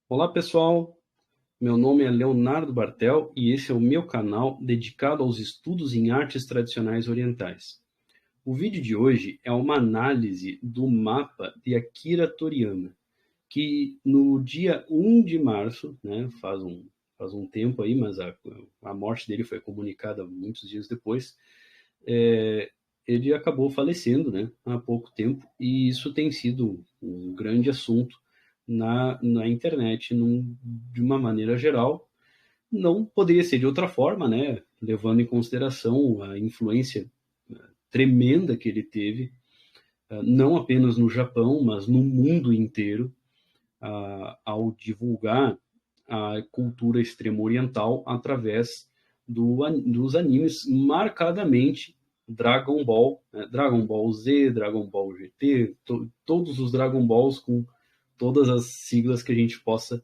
Olá pessoal, meu nome é Leonardo Bartel e esse é o meu canal dedicado aos estudos em artes tradicionais orientais. O vídeo de hoje é uma análise do mapa de Akira Toriyama, que no dia 1 de março, né, faz um tempo aí, mas a morte dele foi comunicada muitos dias depois, ele acabou falecendo, né, há pouco tempo, e isso tem sido um grande assunto na internet, de uma maneira geral. Não poderia ser de outra forma, né, levando em consideração a influência tremenda que ele teve, não apenas no Japão, mas no mundo inteiro, ao divulgar a cultura extremo-oriental através dos animes, marcadamente Dragon Ball, né? Dragon Ball Z, Dragon Ball GT, todos os Dragon Balls com todas as siglas que a gente possa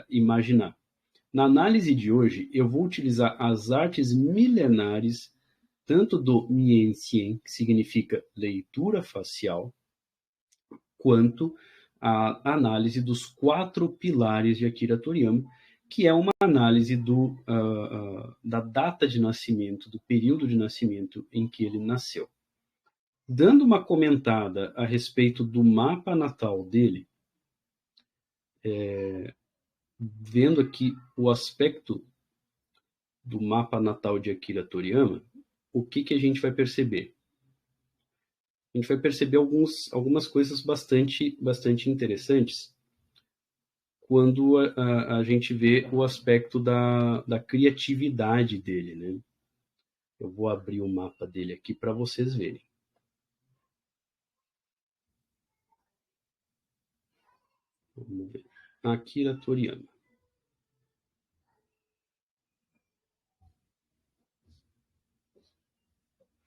imaginar. Na análise de hoje, eu vou utilizar as artes milenares, tanto do Mienshien, que significa leitura facial, quanto a análise dos 4 pilares de Akira Toriyama, que é uma análise da data de nascimento, do período de nascimento em que ele nasceu. Dando uma comentada a respeito do mapa natal dele, vendo aqui o aspecto do mapa natal de Akira Toriyama, o que a gente vai perceber? A gente vai perceber algumas coisas bastante interessantes quando a gente vê o aspecto da criatividade dele, né? Eu vou abrir o mapa dele aqui para vocês verem. Vamos ver. Akira Toriyama.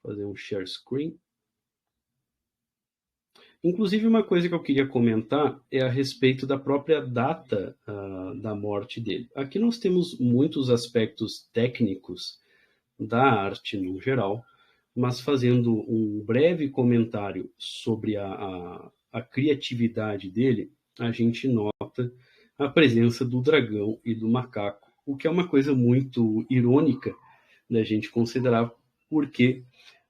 Fazer um share screen. Inclusive, uma coisa que eu queria comentar é a respeito da própria data da morte dele. Aqui nós temos muitos aspectos técnicos da arte no geral, mas fazendo um breve comentário sobre a criatividade dele, a gente nota a presença do dragão e do macaco, o que é uma coisa muito irônica da gente considerar, porque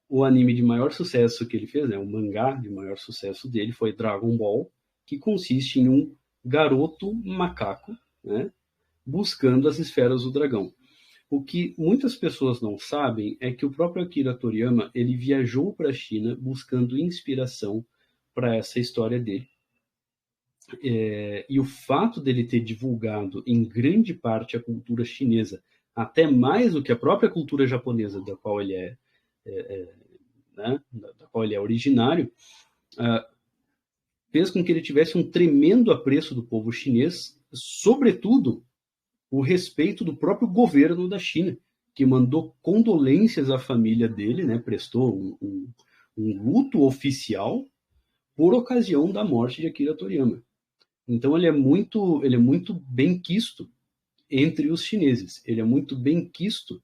o anime de maior sucesso que ele fez, né, o mangá de maior sucesso dele foi Dragon Ball, que consiste em um garoto macaco, né, buscando as esferas do dragão. O que muitas pessoas não sabem é que o próprio Akira Toriyama ele viajou para a China buscando inspiração para essa história dele. E o fato dele ter divulgado em grande parte a cultura chinesa, até mais do que a própria cultura japonesa, da qual ele né, da qual ele é originário, fez com que ele tivesse um tremendo apreço do povo chinês, sobretudo o respeito do próprio governo da China, que mandou condolências à família dele, né, prestou um luto oficial por ocasião da morte de Akira Toriyama. Então ele é muito bem quisto entre os chineses. Ele é muito bem quisto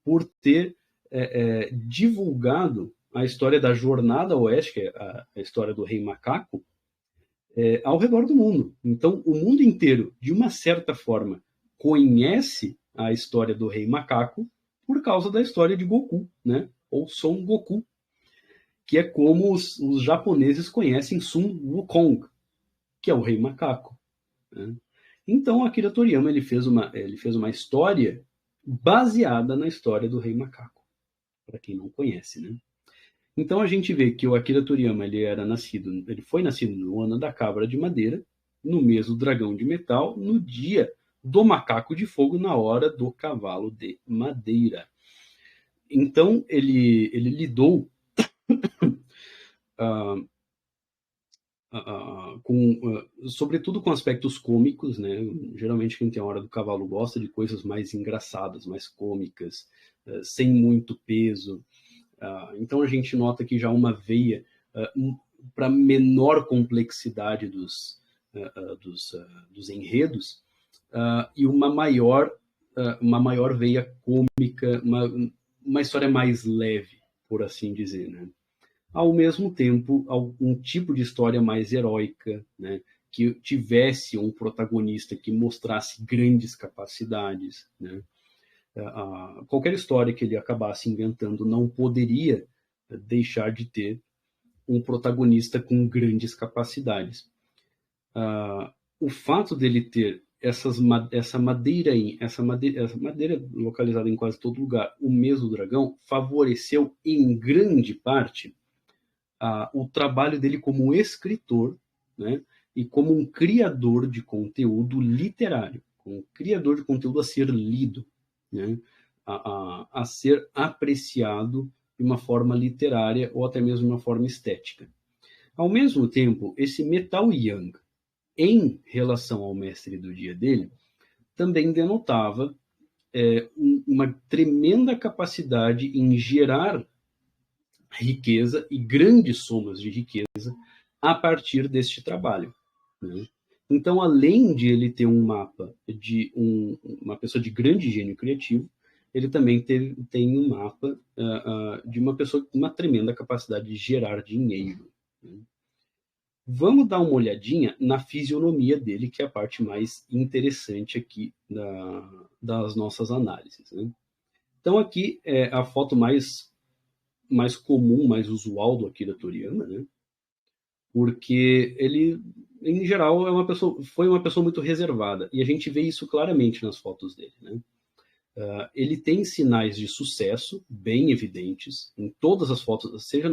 por ter divulgado a história da Jornada Oeste, que é a história do Rei Macaco, ao redor do mundo. Então, o mundo inteiro, de uma certa forma, conhece a história do Rei Macaco por causa da história de Goku, né? Ou Son Goku, que é como os japoneses conhecem Sun Wukong, que é o Rei Macaco. Né? Então, Akira Toriyama ele fez uma história baseada na história do Rei Macaco, para quem não conhece, né? Então a gente vê que o Akira Toriyama ele foi nascido no ano da cabra de madeira, no mês do dragão de metal, no dia do macaco de fogo, na hora do cavalo de madeira. Então ele lidou sobretudo com aspectos cômicos, né? Geralmente quem tem a hora do cavalo gosta de coisas mais engraçadas, mais cômicas, sem muito peso. Então a gente nota que já uma veia para menor complexidade dos enredos e uma maior veia cômica, uma história mais leve, por assim dizer, né? Ao mesmo tempo, um tipo de história mais heróica, né? que tivesse um protagonista que mostrasse grandes capacidades, né? Qualquer história que ele acabasse inventando não poderia deixar de ter um protagonista com grandes capacidades. O fato dele ter essa madeira localizada em quase todo lugar, o mesmo dragão, favoreceu em grande parte o trabalho dele como escritor, né, e como um criador de conteúdo literário, como um criador de conteúdo a ser lido, né, a ser apreciado de uma forma literária ou até mesmo de uma forma estética. Ao mesmo tempo, esse Metal Young, em relação ao mestre do dia dele, também denotava uma tremenda capacidade em gerar riqueza e grandes somas de riqueza a partir deste trabalho, né? Então, além de ele ter um mapa de uma pessoa de grande gênio criativo, ele também tem um mapa de uma pessoa com uma tremenda capacidade de gerar dinheiro, né? Vamos dar uma olhadinha na fisionomia dele, que é a parte mais interessante aqui das nossas análises, né? Então, aqui é a foto mais comum, mais usual do Akira Toriyama, né? Porque ele, em geral, foi uma pessoa muito reservada. E a gente vê isso claramente nas fotos dele, né? Ele tem sinais de sucesso bem evidentes em todas as fotos, seja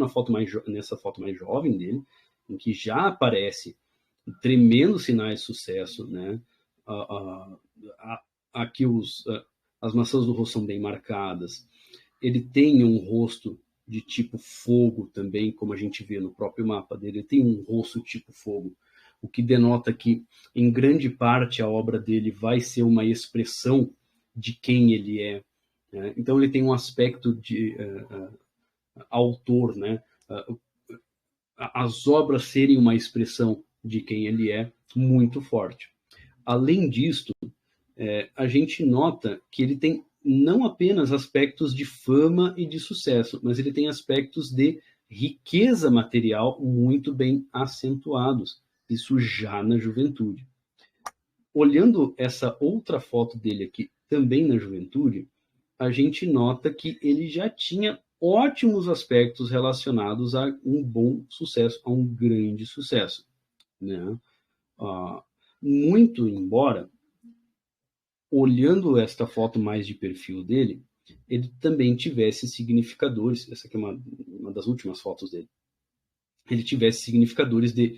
nessa foto mais jovem dele, em que já aparece tremendos sinais de sucesso, né? Aqui as maçãs do rosto são bem marcadas. Ele tem um rosto de tipo fogo também, como a gente vê no próprio mapa dele. Ele tem um rosto tipo fogo, o que denota que, em grande parte, a obra dele vai ser uma expressão de quem ele é, né? Então ele tem um aspecto de autor, né? As obras serem uma expressão de quem ele é muito forte. Além disto, a gente nota que ele tem não apenas aspectos de fama e de sucesso, mas ele tem aspectos de riqueza material muito bem acentuados, isso já na juventude. Olhando essa outra foto dele aqui, também na juventude, a gente nota que ele já tinha ótimos aspectos relacionados a um bom sucesso, a um grande sucesso, né? Muito embora, olhando esta foto mais de perfil dele, ele também tivesse significadores, essa aqui é uma das últimas fotos dele, ele tivesse significadores de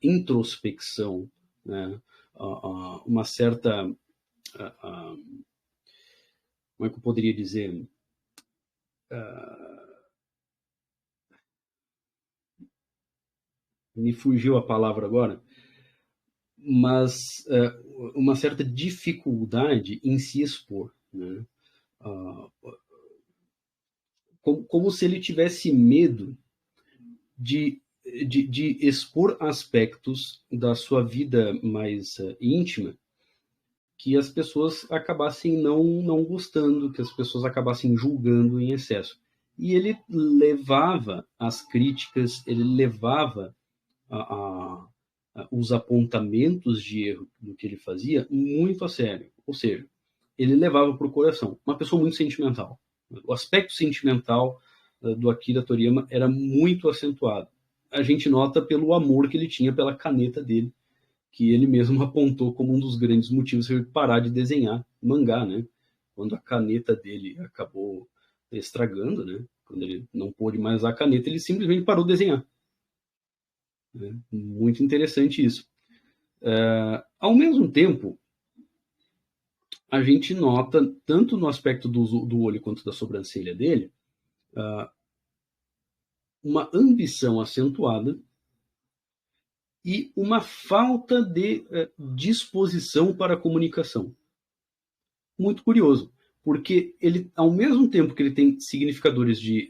introspecção, né? Uma certa, como é que eu poderia dizer, me fugiu a palavra agora, mas uma certa dificuldade em se expor, né? Como se ele tivesse medo de expor aspectos da sua vida mais íntima que as pessoas acabassem não gostando, que as pessoas acabassem julgando em excesso. E ele levava as críticas, ele levava os apontamentos de erro do que ele fazia muito a sério. Ou seja, ele levava para o coração. Uma pessoa muito sentimental. O aspecto sentimental do Akira Toriyama era muito acentuado. A gente nota pelo amor que ele tinha pela caneta dele, que ele mesmo apontou como um dos grandes motivos para ele parar de desenhar mangá, né? Quando a caneta dele acabou estragando, né? Quando ele não pôde mais usar a caneta, ele simplesmente parou de desenhar. Muito interessante isso. Ao mesmo tempo, a gente nota, tanto no aspecto do olho quanto da sobrancelha dele, uma ambição acentuada e uma falta de disposição para a comunicação. Muito curioso, porque ele, ao mesmo tempo que ele tem significadores de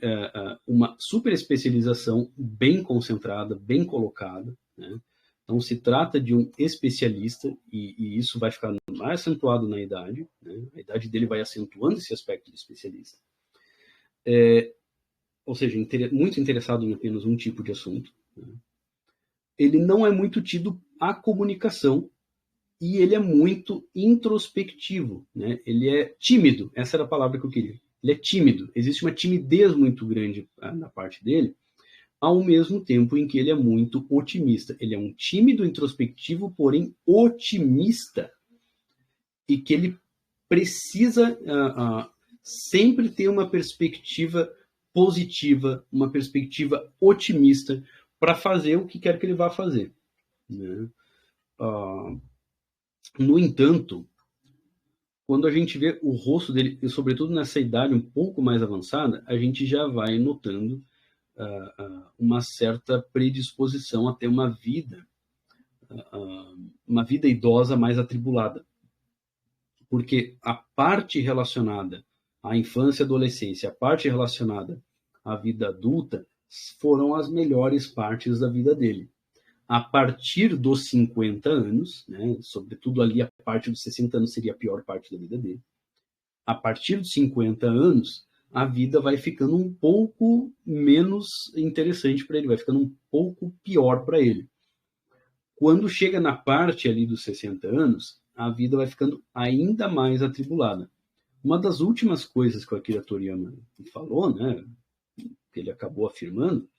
uma super especialização bem concentrada, bem colocada, né? Então se trata de um especialista e isso vai ficar mais acentuado na idade, né? A idade dele vai acentuando esse aspecto de especialista. Ou seja, muito interessado em apenas um tipo de assunto, né? Ele não é muito tido a comunicação e ele é muito introspectivo, né? Ele é tímido, essa era a palavra que eu queria. Ele é tímido, existe uma timidez muito grande na parte dele, ao mesmo tempo em que ele é muito otimista. Ele é um tímido introspectivo, porém otimista, e que ele precisa sempre ter uma perspectiva positiva, uma perspectiva otimista para fazer o que quer que ele vá fazer, né? No entanto, quando a gente vê o rosto dele, e sobretudo nessa idade um pouco mais avançada, a gente já vai notando uma certa predisposição a ter uma vida idosa mais atribulada. Porque a parte relacionada à infância e adolescência, a parte relacionada à vida adulta, foram as melhores partes da vida dele. A partir dos 50 anos, né, sobretudo ali a parte dos 60 anos seria a pior parte da vida dele, a partir dos 50 anos, a vida vai ficando um pouco menos interessante para ele, vai ficando um pouco pior para ele. Quando chega na parte ali dos 60 anos, a vida vai ficando ainda mais atribulada. Uma das últimas coisas que o Akira Toriyama falou, né, que ele acabou afirmando,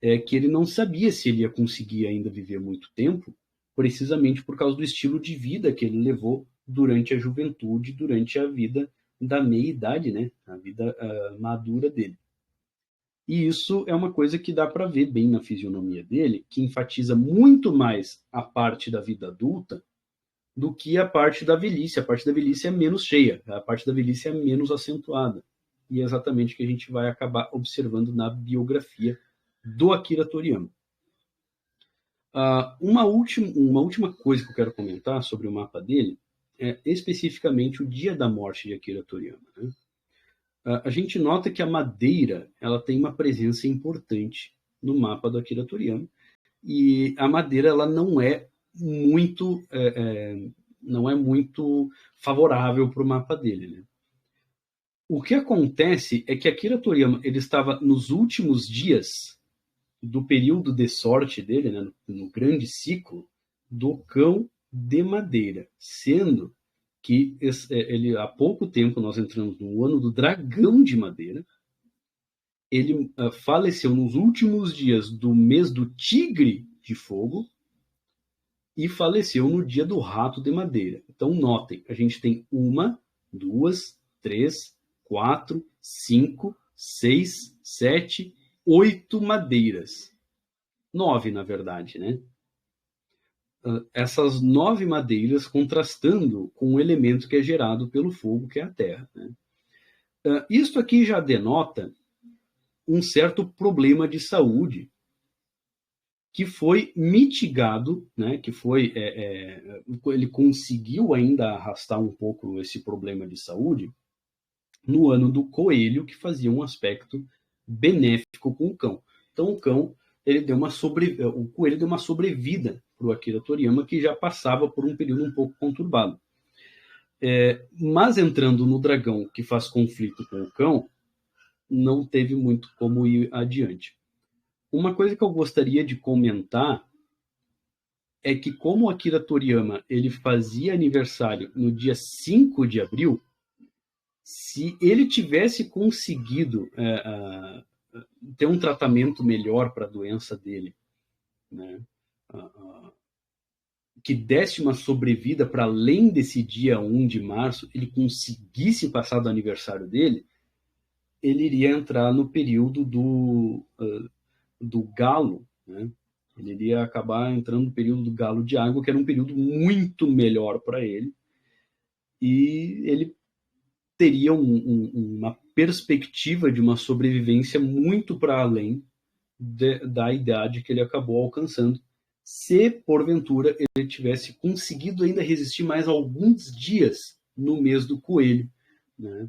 é que ele não sabia se ele ia conseguir ainda viver muito tempo, precisamente por causa do estilo de vida que ele levou durante a juventude, durante a vida da meia-idade, né, a vida madura dele. E isso é uma coisa que dá para ver bem na fisionomia dele, que enfatiza muito mais a parte da vida adulta do que a parte da velhice. A parte da velhice é menos cheia, a parte da velhice é menos acentuada. E é exatamente o que a gente vai acabar observando na biografia do Akira Toriyama. Uma última coisa que eu quero comentar sobre o mapa dele é especificamente o dia da morte de Akira Toriyama, né? A gente nota que a madeira ela tem uma presença importante no mapa do Akira Toriyama, e a madeira ela não é muito favorável para o mapa dele, né? O que acontece é que Akira Toriyama ele estava nos últimos dias do período de sorte dele, né, no grande ciclo do cão de madeira, sendo que ele há pouco tempo nós entramos no ano do dragão de madeira. Ele faleceu nos últimos dias do mês do tigre de fogo e faleceu no dia do rato de madeira. Então notem, a gente tem 1, 2, 3, 4, 5, 6, 7, 8 madeiras. 9, na verdade, né? Essas 9 madeiras contrastando com o elemento que é gerado pelo fogo, que é a terra, né? Isto aqui já denota um certo problema de saúde que foi mitigado, né? Que foi ele conseguiu ainda arrastar um pouco esse problema de saúde no ano do coelho, que fazia um aspecto benéfico com o cão. Então o cão o coelho deu uma sobrevida para o Akira Toriyama, que já passava por um período um pouco conturbado. Mas entrando no dragão, que faz conflito com o cão, não teve muito como ir adiante. Uma coisa que eu gostaria de comentar é que, como o Akira Toriyama ele fazia aniversário no dia 5 de abril, se ele tivesse conseguido ter um tratamento melhor para a doença dele, né, que desse uma sobrevida para além desse dia 1 de março, ele conseguisse passar do aniversário dele, ele iria entrar no período do galo, né? Ele iria acabar entrando no período do galo de água, que era um período muito melhor para ele, e ele teria uma perspectiva de uma sobrevivência muito para além da idade que ele acabou alcançando, se porventura ele tivesse conseguido ainda resistir mais alguns dias no mês do coelho, né?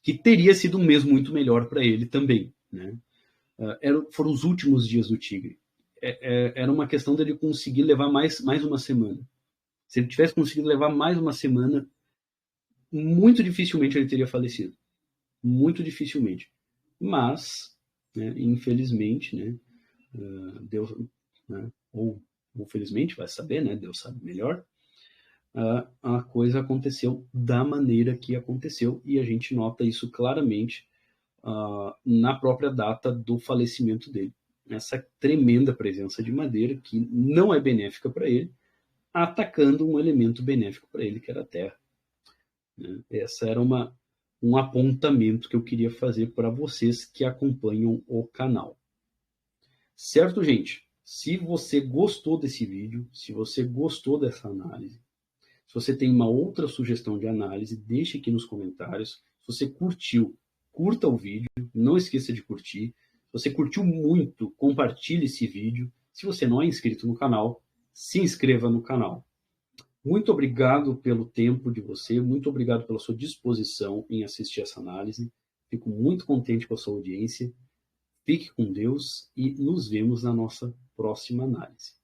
Que teria sido um mês muito melhor para ele também, né? Foram os últimos dias do tigre. Era uma questão dele conseguir levar mais uma semana. Se ele tivesse conseguido levar mais uma semana, muito dificilmente ele teria falecido. Muito dificilmente. Mas, né, infelizmente, né, Deus, né, ou infelizmente, vai saber, né? Deus sabe melhor. A coisa aconteceu da maneira que aconteceu e a gente nota isso claramente na própria data do falecimento dele. Essa tremenda presença de madeira que não é benéfica para ele, atacando um elemento benéfico para ele, que era a terra. Né? Essa era um apontamento que eu queria fazer para vocês que acompanham o canal. Certo, gente? Se você gostou desse vídeo, se você gostou dessa análise, se você tem uma outra sugestão de análise, deixe aqui nos comentários. Se você curtiu, curta o vídeo, não esqueça de curtir. Se você curtiu muito, compartilhe esse vídeo. Se você não é inscrito no canal, se inscreva no canal. Muito obrigado pelo tempo de você, muito obrigado pela sua disposição em assistir essa análise. Fico muito contente com a sua audiência. Fique com Deus e nos vemos na nossa próxima análise.